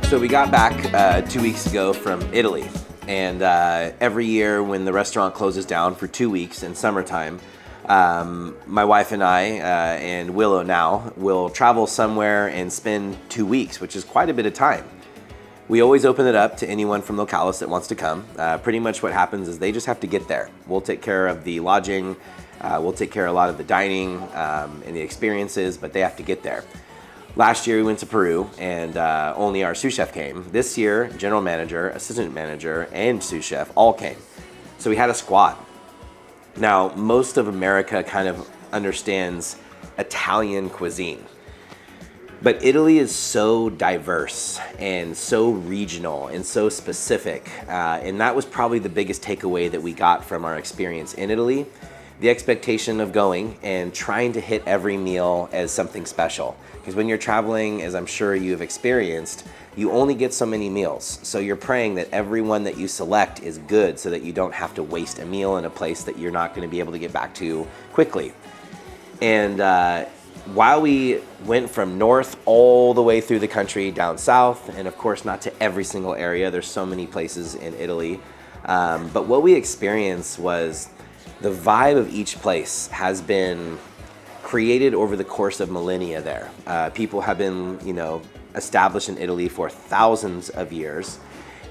So we got back 2 weeks ago from Italy, and every year when the restaurant closes down for 2 weeks in summertime, my wife and I and Willow now will travel somewhere and spend 2 weeks, which is quite a bit of time. We always open it up to anyone from Localis that wants to come. Pretty much what happens is they just have to get there. We'll take care of the lodging, we'll take care of a lot of the dining and the experiences, but they have to get there. Last year we went to Peru and only our sous chef came. This year, general manager, assistant manager, and sous chef all came. So we had a squad. Now, most of America kind of understands Italian cuisine. But Italy is so diverse and so regional and so specific. And that was probably the biggest takeaway that we got from our experience in Italy. The expectation of going and trying to hit every meal as something special. Because when you're traveling, as I'm sure you have experienced, you only get so many meals. So you're praying that every one that you select is good so that you don't have to waste a meal in a place that you're not going to be able to get back to quickly. And while we went from north all the way through the country down south, and of course not to every single area, there's so many places in Italy, but what we experienced was the vibe of each place has been created over the course of millennia there. People have been, established in Italy for thousands of years.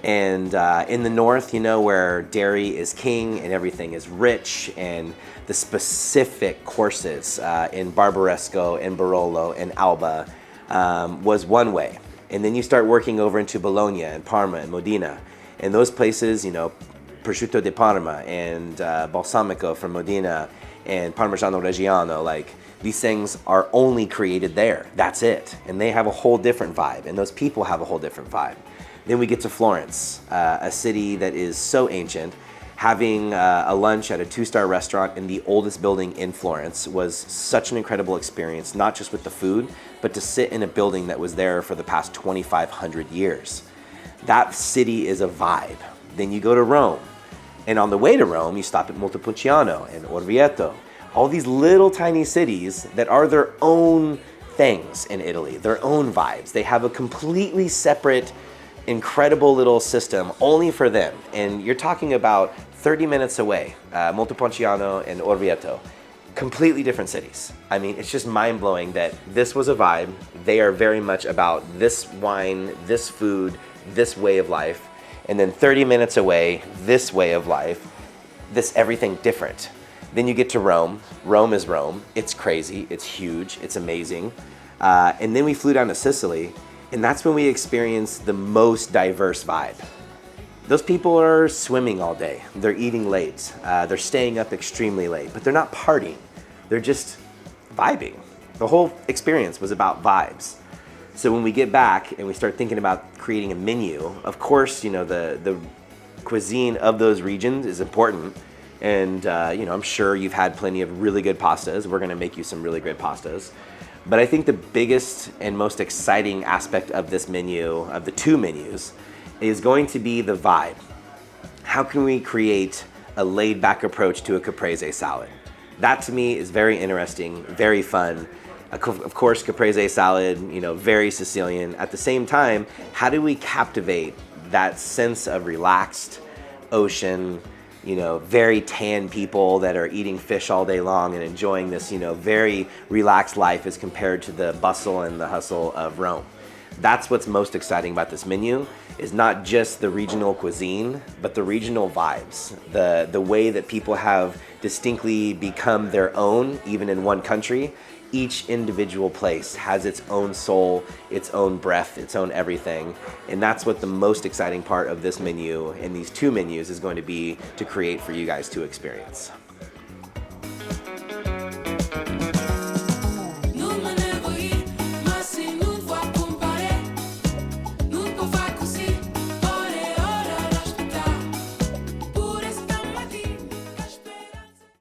And in the north, where dairy is king and everything is rich, and the specific courses in Barbaresco and Barolo and Alba was one way. And then you start working over into Bologna and Parma and Modena. And those places, prosciutto di Parma and balsamico from Modena and Parmigiano Reggiano, like these things are only created there. That's it. And they have a whole different vibe, and those people have a whole different vibe. Then we get to Florence, a city that is so ancient. Having a lunch at a 2-star restaurant in the oldest building in Florence was such an incredible experience, not just with the food, but to sit in a building that was there for the past 2,500 years. That city is a vibe. Then you go to Rome. And on the way to Rome, you stop at Montepulciano and Orvieto. All these little tiny cities that are their own things in Italy, their own vibes. They have a completely separate, incredible little system only for them. And you're talking about 30 minutes away, Montepulciano and Orvieto. Completely different cities. I mean, it's just mind-blowing that this was a vibe. They are very much about this wine, this food, this way of life. And then 30 minutes away, this way of life, this everything different. Then you get to Rome. Rome is Rome. It's crazy, it's huge, it's amazing. And then we flew down to Sicily, and that's when we experienced the most diverse vibe. Those people are swimming all day. They're eating late. They're staying up extremely late, but they're not partying. They're just vibing. The whole experience was about vibes. So when we get back and we start thinking about creating a menu, of course, the cuisine of those regions is important. And, I'm sure you've had plenty of really good pastas. We're gonna make you some really great pastas. But I think the biggest and most exciting aspect of this menu, of the 2 menus, is going to be the vibe. How can we create a laid-back approach to a caprese salad? That to me is very interesting, very fun. Of course, caprese salad, very Sicilian. At the same time, how do we captivate that sense of relaxed ocean, very tan people that are eating fish all day long and enjoying this, very relaxed life as compared to the bustle and the hustle of Rome. That's what's most exciting about this menu, is not just the regional cuisine, but the regional vibes, the way that people have distinctly become their own, even in one country. Each individual place has its own soul, its own breath, its own everything. And that's what the most exciting part of this menu and these 2 menus is going to be to create for you guys to experience.